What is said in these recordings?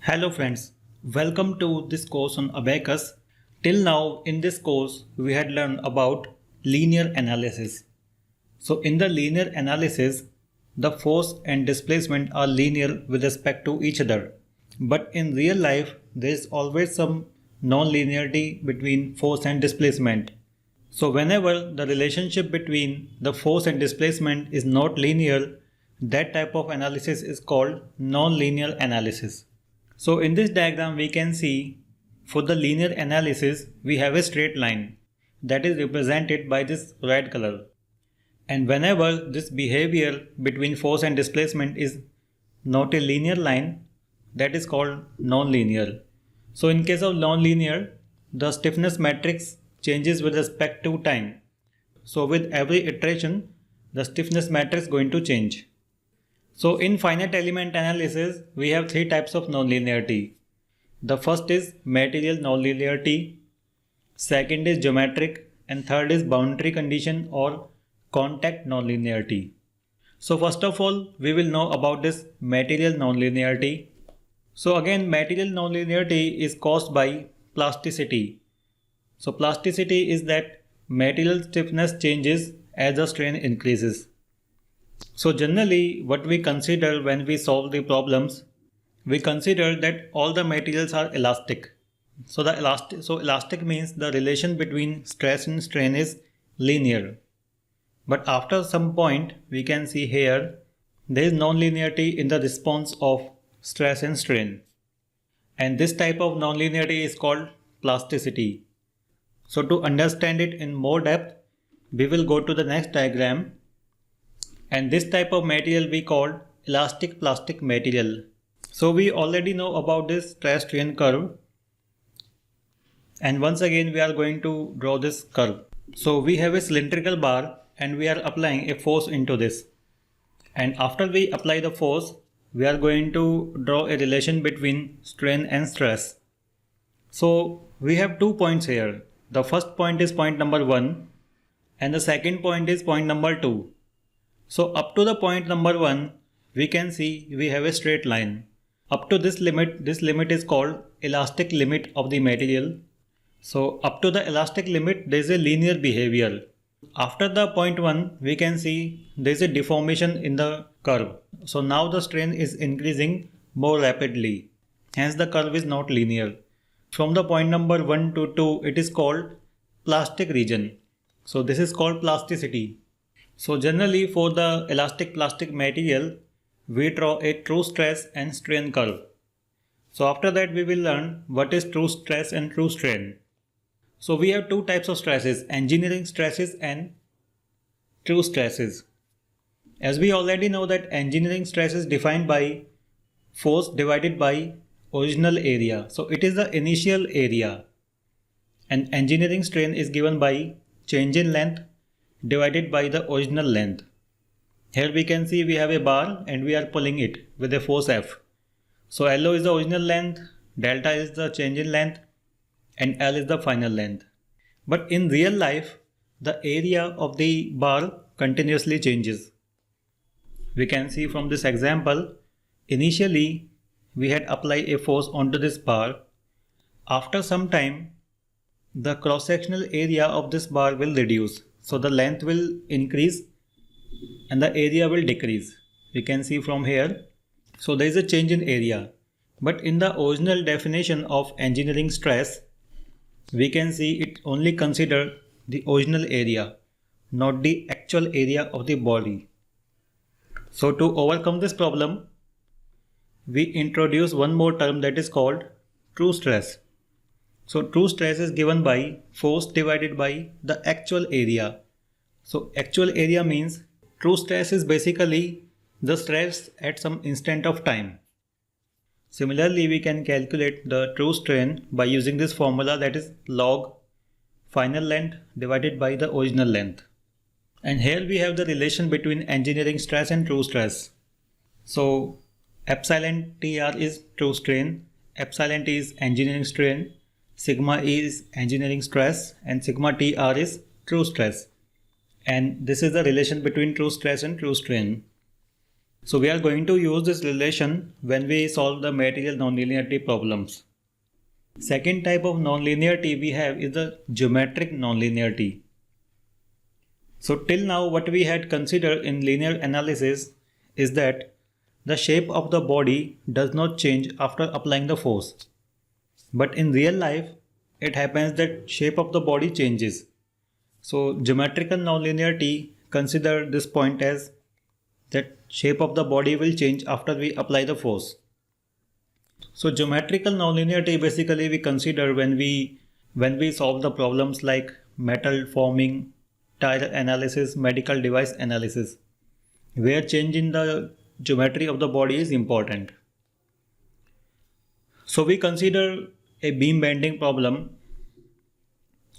Hello friends, welcome to this course on Abacus. Till now in this course we had learned about linear analysis. So in the linear analysis, the force and displacement are linear with respect to each other. But in real life there is always some non-linearity between force and displacement. So whenever the relationship between the force and displacement is not linear, that type of analysis is called non-linear analysis. So in this diagram we can see for the linear analysis we have a straight line that is represented by this red color. And whenever this behavior between force and displacement is not a linear line, that is called non-linear. So in case of non-linear, the stiffness matrix changes with respect to time. So with every iteration, the stiffness matrix is going to change. So in finite element analysis, we have three types of nonlinearity. The first is material nonlinearity, second is geometric, and third is boundary condition or contact nonlinearity. So first of all, we will know about this material nonlinearity. So again, material nonlinearity is caused by plasticity. So plasticity is that material stiffness changes as the strain increases. So generally what we consider when we solve the problems, we consider that all the materials are elastic. So elastic means the relation between stress and strain is linear. But after some point we can see here there is non-linearity in the response of stress and strain. And this type of non-linearity is called plasticity. So to understand it in more depth, we will go to the next diagram. And this type of material we call elastic plastic material. So we already know about this stress strain curve. And once again we are going to draw this curve. So we have a cylindrical bar and we are applying a force into this. And after we apply the force, we are going to draw a relation between strain and stress. So we have 2 points here. The first point is point number 1 and the second point is point number 2. So up to the point number 1, we can see we have a straight line. Up to this limit is called elastic limit of the material. So up to the elastic limit, there is a linear behavior. After the point 1, we can see there is a deformation in the curve. So now the strain is increasing more rapidly. Hence the curve is not linear. From the point number 1 to 2, it is called plastic region. So this is called plasticity. So generally for the elastic plastic material, we draw a true stress and strain curve. So after that we will learn what is true stress and true strain. So we have two types of stresses, engineering stresses and true stresses. As we already know that engineering stress is defined by force divided by original area. So it is the initial area. And engineering strain is given by change in length divided by the original length. Here we can see we have a bar and we are pulling it with a force F. So LO is the original length, delta is the change in length and L is the final length. But in real life, the area of the bar continuously changes. We can see from this example, initially we had applied a force onto this bar. After some time, the cross-sectional area of this bar will reduce. So the length will increase and the area will decrease. We can see from here. So there is a change in area. But in the original definition of engineering stress, we can see it only consider the original area, not the actual area of the body. So to overcome this problem, we introduce one more term that is called true stress. So true stress is given by force divided by the actual area. So actual area means true stress is basically the stress at some instant of time. Similarly, we can calculate the true strain by using this formula, that is log final length divided by the original length. And here we have the relation between engineering stress and true stress. So epsilon TR is true strain, epsilon T is engineering strain, sigma E is engineering stress and sigma TR is true stress. And this is the relation between true stress and true strain. So we are going to use this relation when we solve the material nonlinearity problems. Second type of nonlinearity we have is the geometric nonlinearity. So till now what we had considered in linear analysis is that the shape of the body does not change after applying the force. But in real life, it happens that shape of the body changes. So geometrical nonlinearity consider this point as that shape of the body will change after we apply the force. So geometrical nonlinearity basically we consider when we solve the problems like metal forming, tire analysis, medical device analysis, where change in the geometry of the body is important. So we consider a beam bending problem.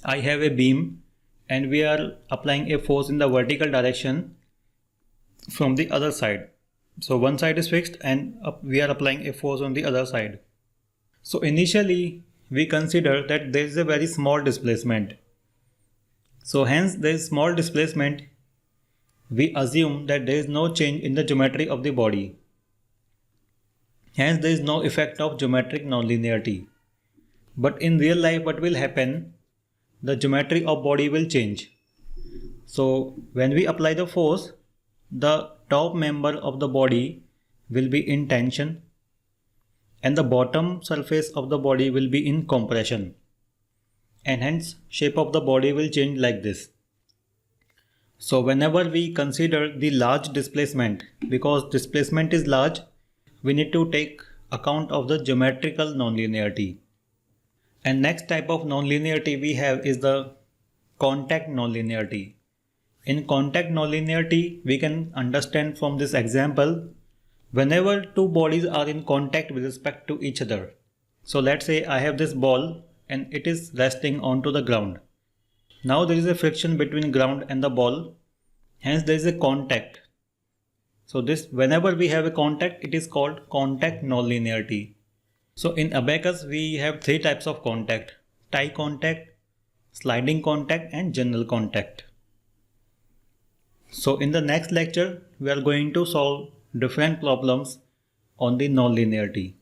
I have a beam and we are applying a force in the vertical direction from the other side. So one side is fixed and we are applying a force on the other side. So initially we consider that there is a very small displacement. So hence there is small displacement, we assume that there is no change in the geometry of the body. Hence there is no effect of geometric nonlinearity. But in real life what will happen? The geometry of body will change. So when we apply the force, the top member of the body will be in tension and the bottom surface of the body will be in compression, and hence shape of the body will change like this. So whenever we consider the large displacement, because displacement is large, we need to take account of the geometrical nonlinearity. And next type of nonlinearity we have is the contact nonlinearity. In contact nonlinearity, we can understand from this example, whenever two bodies are in contact with respect to each other. So let's say I have this ball and it is resting onto the ground. Now there is a friction between ground and the ball, hence there is a contact. So this, whenever we have a contact, it is called contact nonlinearity. So in abacus we have three types of contact: tie contact, sliding contact and general contact. So in the next lecture we are going to solve different problems on the nonlinearity.